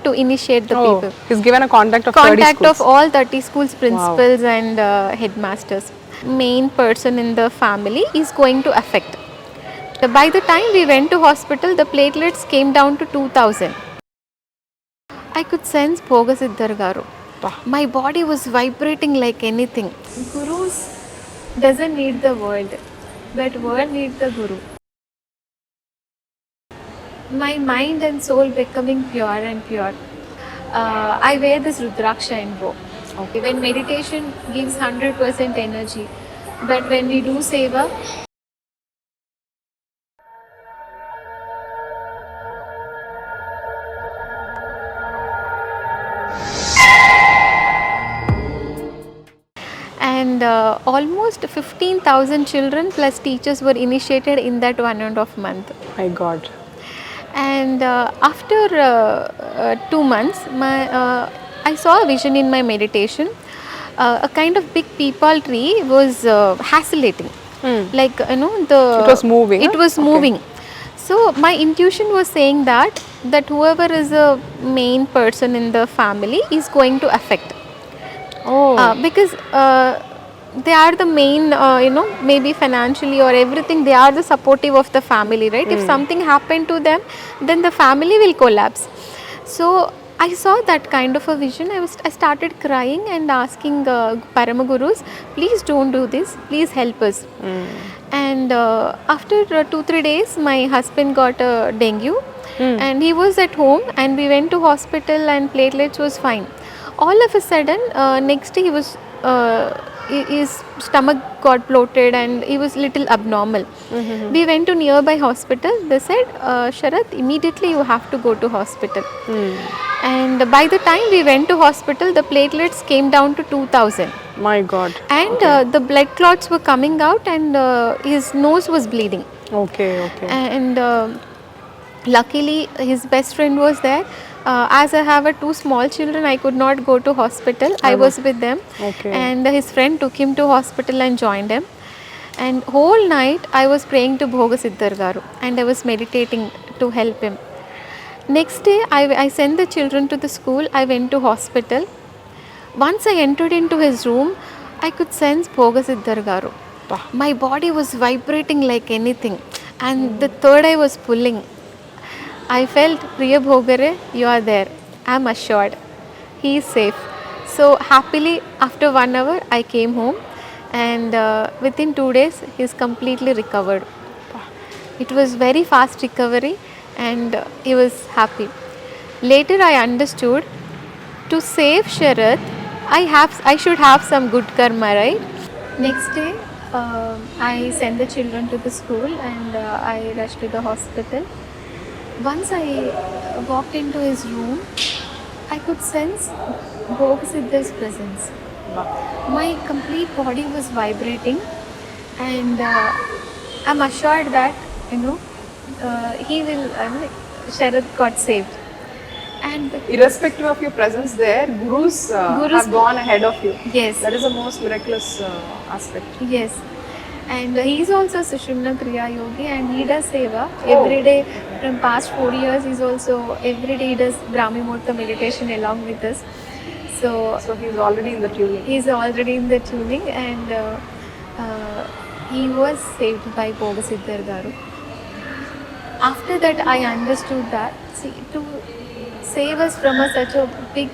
to initiate the people. He's given a contact of 30 Contact schools. of all 30 schools principals and headmasters. Main person in the family is going to affect. By the time we went to hospital, the platelets came down to 2000. I could sense Bhogasiddhar garu. My body was vibrating like anything. Gurus doesn't need the world, but world needs the guru. My mind and soul becoming pure and pure. I wear this Rudraksha in bow. Okay. When meditation gives 100% energy, but when we do seva, and almost 15,000 children plus teachers were initiated in that 1.5 month. My God. And after 2 months, I saw a vision in my meditation. A kind of big peepal tree was oscillating, like It was moving, It huh? was Okay. moving. So my intuition was saying that whoever is a main person in the family is going to affect. Because they are the main, maybe financially or everything, they are the supportive of the family, right? If something happened to them, then the family will collapse. So I saw that kind of a vision. I started crying and asking Paramagurus, please don't do this, please help us. And after 2-3 days, my husband got dengue, and he was at home, and we went to hospital, and platelets was fine. All of a sudden, next day he was his stomach got bloated and he was little abnormal. We went to nearby hospital. They said, Sharath, immediately you have to go to hospital. And by the time we went to hospital, the platelets came down to 2000. My God. And the blood clots were coming out, and his nose was bleeding. Okay. And luckily his best friend was there. As I have 2 small children, I could not go to hospital. I was with them. Okay. And his friend took him to hospital and joined him. And whole night I was praying to Bhogasiddhar garu, and I was meditating to help him. Next day I sent the children to the school. I went to hospital. Once I entered into his room, I could sense Bhogasiddhar garu. My body was vibrating like anything, and the third eye was pulling. I felt, Priya Bhogare, you are there. I am assured. He is safe. So happily, after 1 hour, I came home, and within 2 days, he is completely recovered. It was very fast recovery, and he was happy. Later, I understood, to save Sharath, I should have some good karma, right? Next day, I sent the children to the school, and I rushed to the hospital. Once I walked into his room, I could sense Bhogasiddhar's presence. My complete body was vibrating, and I'm assured that he will. Sharath got saved. And Irrespective of your presence there, gurus, have gone ahead of you. Yes. That is the most miraculous aspect. Yes, and he is also Sushumna Kriya Yogi, and he does seva every day. From past 4 years, he's also every day he does Brahmi Muhurta meditation along with us. So So he's already in the tuning. he's already in the tuning, and he was saved by Bhogasiddhar garu. After that, I understood that to save us from such a big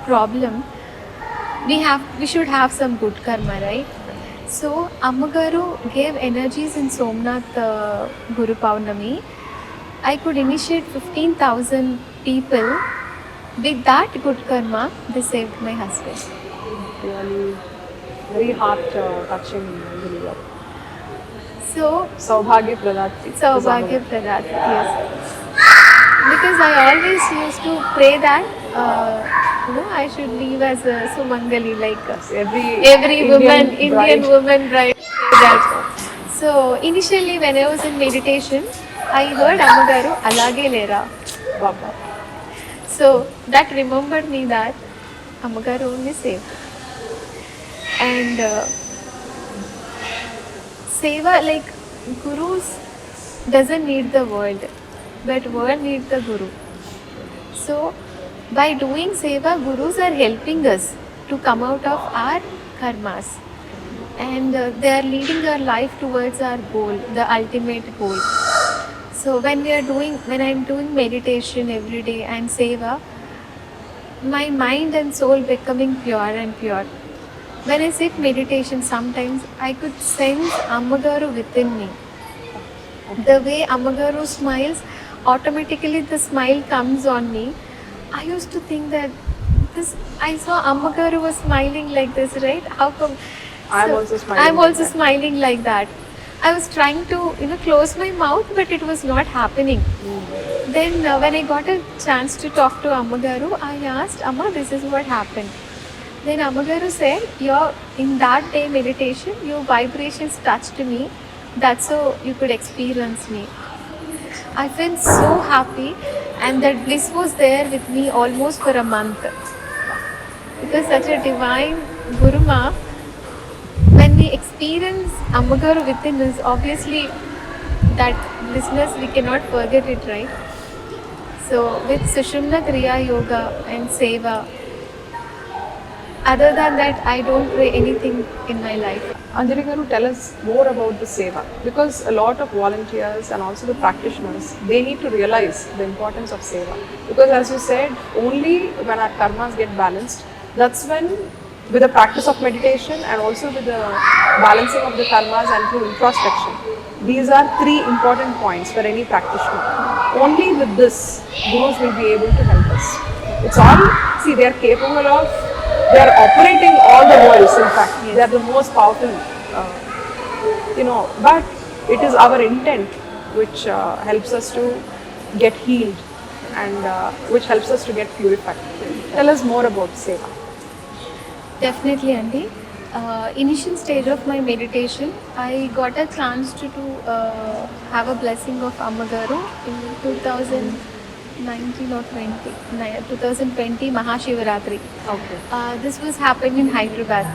problem, we should have some good karma, right? So Ammagaru gave energies in Somnath Guru Paurnami. I could initiate 15,000 people. With that good karma, they saved my husband. Really, very heart touching. So Saubhagya Pradhat. Saubhagya Pradhat, yes. Because I always used to pray that I should live as a Sumangali, like every woman, Indian woman bride say that. So initially when I was in meditation, I heard Ammagaru alage lera. Baba. So that remembered me that Ammagaru only saved. And seva, like gurus doesn't need the world, but world needs the guru. So by doing seva, gurus are helping us to come out of our karmas, and they are leading our life towards our goal, the ultimate goal. So when I'm doing meditation every day and seva, my mind and soul becoming pure and pure. When I sit meditation, sometimes I could sense Ammagaru within me. The way Ammagaru smiles, automatically the smile comes on me. I used to think that this, I saw Ammagaru was smiling like this, right? How come? I'm also smiling I'm like also that. smiling like that. I was trying to, close my mouth, but it was not happening. Then when I got a chance to talk to Ammagaru, I asked, Amma, this is what happened. Then Ammagaru said, in that day meditation, your vibrations touched me. That's how you could experience me. I felt so happy, and that bliss was there with me almost for a month. Because such a divine Guruma, when we experience Ammagaru within us, obviously that blissness we cannot forget it, right? So with Sushumna Kriya Yoga and Seva, other than that, I don't pray anything in my life. Anjali Garu, tell us more about the seva, because a lot of volunteers and also the practitioners, they need to realize the importance of seva. Because as you said, only when our karmas get balanced, that's when, with the practice of meditation and also with the balancing of the karmas and through introspection, these are three important points for any practitioner. Only with this, gurus will be able to help us. It's all, see, they are capable of, they are operating all the worlds, in fact. Yes. They are the most powerful, but it is our intent which helps us to get healed and which helps us to get purified. Tell us more about seva. Definitely, Andy. Initial stage of my meditation, I got a chance to have a blessing of Ammagaru in 2019 or 2020 Mahashivaratri. Okay. This was happened in Hyderabad,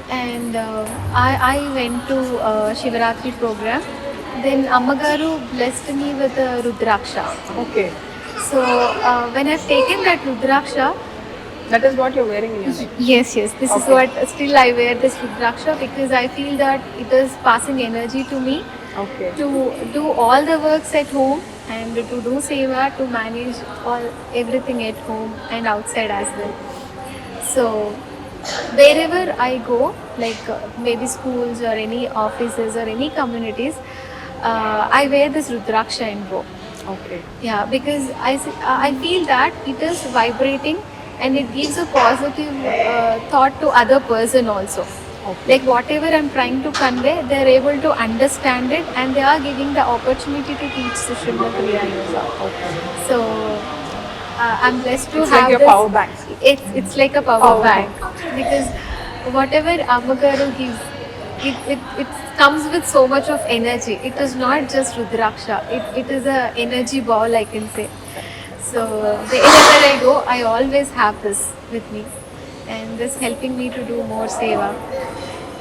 and I went to Shivaratri program. Then Ammagaru blessed me with a Rudraksha. Okay. So when I've taken that Rudraksha, That is what you're wearing in your neck. yes, this is Okay. what still I wear this Rudraksha, because I feel that it is passing energy to me Okay. to do all the works at home and to do seva, to manage everything at home and outside as well. So wherever I go, like maybe schools or any offices or any communities, I wear this Rudraksha and go. Okay. Yeah, because I feel that it is vibrating and it gives a positive thought to other person also. Okay. Like whatever I'm trying to convey, they are able to understand it, and they are giving the opportunity to teach Sushumna Kriya Yoga. Okay. So I'm blessed to It's have like your this. power bank. It's like a power Power bank, because whatever Ammagaru gives, it comes with so much of energy. It is not just Rudraksha. It is a energy ball, I can say. So wherever I go, I always have this with me, and this helping me to do more seva.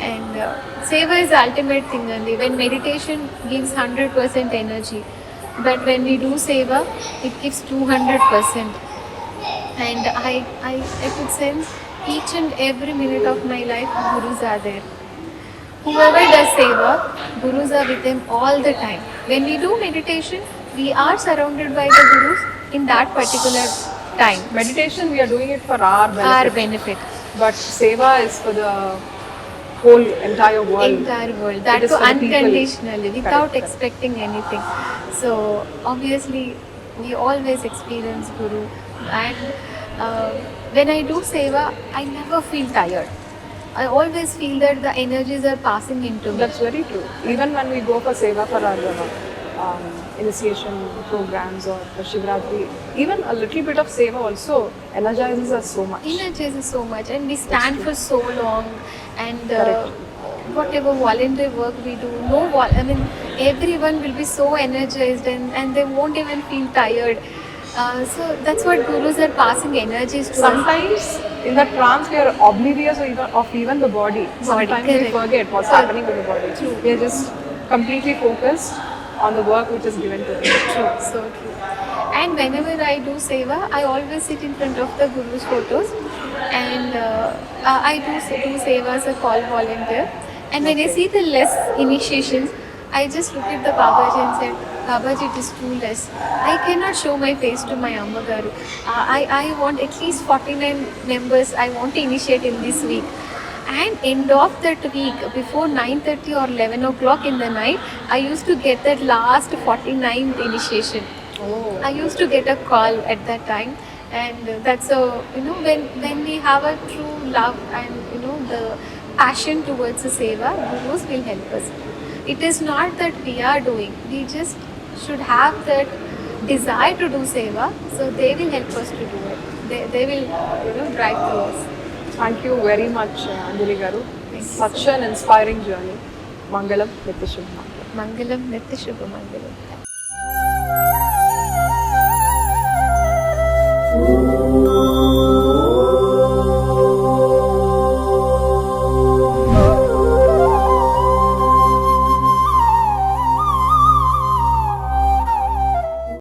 And seva is the ultimate thing, only when meditation gives 100% energy, but when we do seva, it gives 200%. And I could sense each and every minute of my life, gurus are there. Whoever does seva, gurus are with them all the time. When we do meditation, we are surrounded by the gurus in that particular time. Meditation, we are doing it for our benefit. Our benefit. But seva is for the whole entire world. Entire world. It That is too for the people. unconditionally, without Correct. expecting anything. So obviously, we always experience Guru, and when I do seva, I never feel tired. I always feel that the energies are passing into me. That's very true. Even when we go for seva for our initiation programs or for Shivratri, even a little bit of seva also energizes us so much. Energizes so much, and we stand true. for so long, and Correct. whatever volunteer work we do, I mean, everyone will be so energized, and they won't even feel tired. So that's what gurus are passing energies to us. Sometimes in that trance we are oblivious of even the body. Sometimes we correct. forget what's So- happening with the body. We are just completely focused on the work which is given to them. True, so true. And whenever I do seva, I always sit in front of the Guru's photos, and I do seva as a call volunteer. And when I see the less initiations, I just look at the Babaji and said, Babaji, it is too less. I cannot show my face to my Amma Garu. I want at least 49 members I want to initiate in this week. And end of that week, before 9:30 or 11 o'clock in the night, I used to get that last 49th initiation. Oh. I used to get a call at that time, and that's a, you know, when we have a true love and, you know, the passion towards the seva, gurus will help us. It is not that we are doing; we just should have that desire to do seva, so they will help us to do it. They will, you know, drive through us. Thank you very much, Anjali Garu. Such an inspiring journey. Mangalam, Nitya Shubha. Mangalam, Nitya Shubha Mangalam.